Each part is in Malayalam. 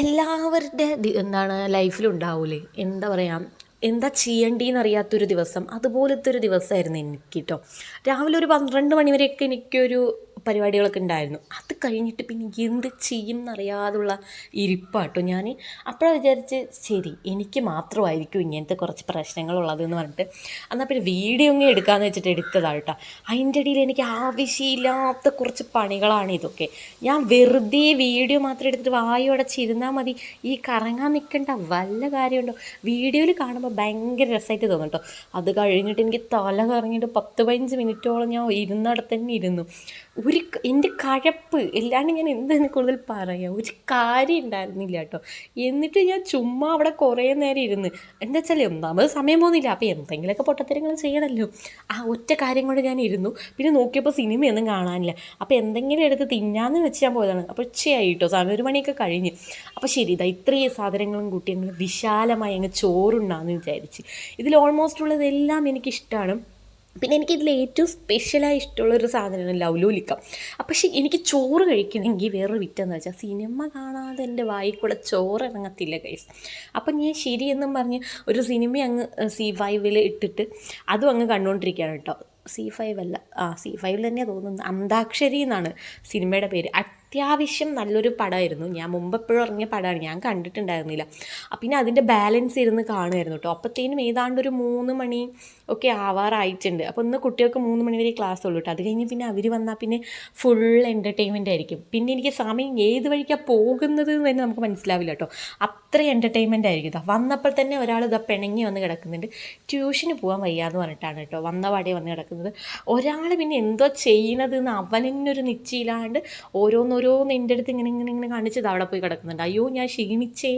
എല്ലാവരുടെ എന്താണ് ലൈഫിലുണ്ടാവൂലേ, എന്താ പറയുക, എന്താ ചെയ്യേണ്ടതെന്ന് അറിയാത്തൊരു ദിവസം. അതുപോലത്തെ ഒരു ദിവസമായിരുന്നു എനിക്ക് കേട്ടോ. രാവിലെ ഒരു 12 മണി വരെയൊക്കെ എനിക്കൊരു പരിപാടികളൊക്കെ ഉണ്ടായിരുന്നു. അത് കഴിഞ്ഞിട്ട് പിന്നെ എന്ത് ചെയ്യും എന്നറിയാതുള്ള ഇരിപ്പാട്ടോ ഞാൻ. അപ്പോഴാണ് വിചാരിച്ച് ശരി എനിക്ക് മാത്രമായിരിക്കും ഇങ്ങനത്തെ കുറച്ച് പ്രശ്നങ്ങളുള്ളതെന്ന് പറഞ്ഞിട്ട് എന്നാൽ പിന്നെ വീഡിയോ ഒന്നും എടുക്കാമെന്ന് വെച്ചിട്ട് എടുത്തതാണ് കേട്ടോ. അതിൻ്റെ ഇടയിൽ എനിക്ക് ആവശ്യമില്ലാത്ത കുറച്ച് പണികളാണ് ഇതൊക്കെ. ഞാൻ വെറുതെ വീഡിയോ മാത്രം എടുത്തിട്ട് വായോടച്ചിരുന്നാൽ മതി, ഈ കറങ്ങാൻ നിൽക്കേണ്ട വല്ല കാര്യമുണ്ടോ? വീഡിയോയിൽ കാണുമ്പോൾ ഭയങ്കര രസമായിട്ട് തോന്നും കേട്ടോ. അത് കഴിഞ്ഞിട്ട് എനിക്ക് തല കറങ്ങിയിട്ട് 10-15 മിനിറ്റോളം ഞാൻ ഇരുന്നിടത്ത് തന്നെ ഇരുന്നു. എൻ്റെ കഴപ്പ് അല്ലാണ്ട് ഞാൻ എന്താണ് കൂടുതൽ പറയാം, ഒരു കാര്യം ഉണ്ടായിരുന്നില്ല കേട്ടോ. എന്നിട്ട് ഞാൻ ചുമ്മാ അവിടെ കുറേ നേരം ഇരുന്ന്, എന്താ വെച്ചാൽ ഒന്നാമത് സമയം പോകുന്നില്ല, അപ്പോൾ എന്തെങ്കിലുമൊക്കെ പൊട്ടത്തരങ്ങൾ ചെയ്യണമല്ലോ. ആ ഒറ്റ കാര്യം കൊണ്ട് ഞാൻ ഇരുന്നു. പിന്നെ നോക്കിയപ്പോൾ സിനിമയൊന്നും കാണാനില്ല. അപ്പോൾ എന്തെങ്കിലും എടുത്ത് തിന്നാന്ന് വെച്ച് ഞാൻ പോയതാണ്. അപ്പോൾ ഉച്ചയായി കേട്ടോ, സമയം 1 മണിയൊക്കെ കഴിഞ്ഞ്. അപ്പോൾ ശരി, ഇതാ ഇത്രയും സാധനങ്ങളും കൂട്ടി ഞങ്ങൾ വിശാലമായി അങ്ങ് ചോറുണ്ടാന്ന് വിചാരിച്ച്. ഇതിൽ ഓൾമോസ്റ്റ് ഉള്ളതെല്ലാം എനിക്കിഷ്ടമാണ്. പിന്നെ എനിക്കിതിൽ ഏറ്റവും സ്പെഷ്യലായി ഇഷ്ടമുള്ളൊരു സാധനമാണ് ലവ്ലോലിക്ക. പക്ഷേ എനിക്ക് ചോറ് കഴിക്കണമെങ്കിൽ വേറൊരു വിറ്റെന്ന് വെച്ചാൽ സിനിമ കാണാതെ എൻ്റെ വായിൽ കൂടെ ചോറ് ഇറങ്ങത്തില്ല ഗൈസ്. അപ്പം ഞാൻ ശരിയെന്നും പറഞ്ഞ് ഒരു സിനിമ അങ്ങ് C5 ഇട്ടിട്ട് അതും അങ്ങ് കണ്ടുകൊണ്ടിരിക്കുകയാണ് കേട്ടോ. C5 അല്ല, C5 തന്നെയാണ് തോന്നുന്നത്. അന്താക്ഷരി എന്നാണ് സിനിമയുടെ പേര്. അത്യാവശ്യം നല്ലൊരു പടമായിരുന്നു. ഞാൻ മുമ്പ് എപ്പോഴും ഇറങ്ങിയ പടമാണ്, ഞാൻ കണ്ടിട്ടുണ്ടായിരുന്നില്ല. പിന്നെ അതിൻ്റെ ബാലൻസ് ഇരുന്ന് കാണുമായിരുന്നു കേട്ടോ. അപ്പോഴത്തേനും ഏതാണ്ട് ഒരു 3 മണി ഒക്കെ ആവാറായിട്ടുണ്ട്. അപ്പോൾ ഇന്ന് കുട്ടികൾക്ക് 3 മണി വരെ ക്ലാസ് ഉള്ളൂ കേട്ടോ. അത് കഴിഞ്ഞ് പിന്നെ അവർ വന്നാൽ പിന്നെ ഫുൾ എൻ്റർടൈൻമെൻ്റ് ആയിരിക്കും. പിന്നെ എനിക്ക് സമയം ഏത് വഴിക്കാണ് പോകുന്നത് എന്ന് തന്നെ നമുക്ക് മനസ്സിലാവില്ല കേട്ടോ. അത്ര എൻ്റർടൈൻമെൻ്റ് ആയിരിക്കും. ഇതാ വന്നപ്പോൾ തന്നെ ഒരാൾ ഇതാ പിണങ്ങി വന്ന് കിടക്കുന്നുണ്ട്. ട്യൂഷന് പോകാൻ വയ്യാന്ന് പറഞ്ഞിട്ടാണ് കേട്ടോ വന്ന പാടെ വന്ന് കിടക്കുന്നത്. ഒരാൾ പിന്നെ എന്തോ ചെയ്യണതെന്ന് അവനൊരു നിശ്ചയില്ലാണ്ട് ഓരോന്ന് എൻ്റെ അടുത്ത് ഇങ്ങനെ കാണിച്ചത് അവിടെ പോയി കിടക്കുന്നുണ്ട്. അയ്യോ ഞാൻ ക്ഷീണിച്ചേ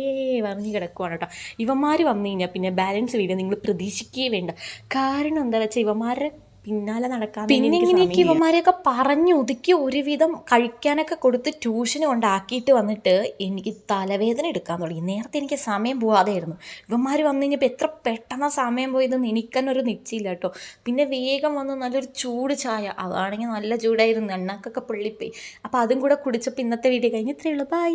പറഞ്ഞ് കിടക്കുവാണ് കേട്ടോ. ഇവന്മാർ വന്നു കഴിഞ്ഞാൽ പിന്നെ ബാലൻസ് വീഡിയോ നിങ്ങൾ പ്രതീക്ഷിക്കുകയേ വേണ്ട. കാരണം എന്താ വെച്ചാൽ ഇവന്മാരുടെ പിന്നാലെ നടക്കാൻ പിന്നെ ഇങ്ങനെയൊക്കെ ഇവന്മാരെയൊക്കെ പറഞ്ഞ് ഒതുക്കി ഒരുവിധം കഴിക്കാനൊക്കെ കൊടുത്ത് ട്യൂഷന് കൊണ്ടാക്കിയിട്ട് വന്നിട്ട് എനിക്ക് തലവേദന എടുക്കാൻ തുടങ്ങി. നേരത്തെ എനിക്ക് സമയം പോവാതെയായിരുന്നു. ഇവന്മാർ വന്നു കഴിഞ്ഞപ്പോൾ എത്ര പെട്ടെന്ന് സമയം പോയതെന്ന് എനിക്കെന്നെ ഒരു നിശ്ചയില്ല കേട്ടോ. പിന്നെ വേഗം വന്ന് നല്ലൊരു ചൂട് ചായ, അതാണെങ്കിൽ നല്ല ചൂടായിരുന്നു, എണ്ണക്കൊക്കെ പൊള്ളിപ്പോയി. അപ്പോൾ അതും കൂടെ കുടിച്ചപ്പോൾ ഇന്നത്തെ വീഡിയോ കഴിഞ്ഞ് ഇത്രയേ ഉള്ളൂ. ബൈ.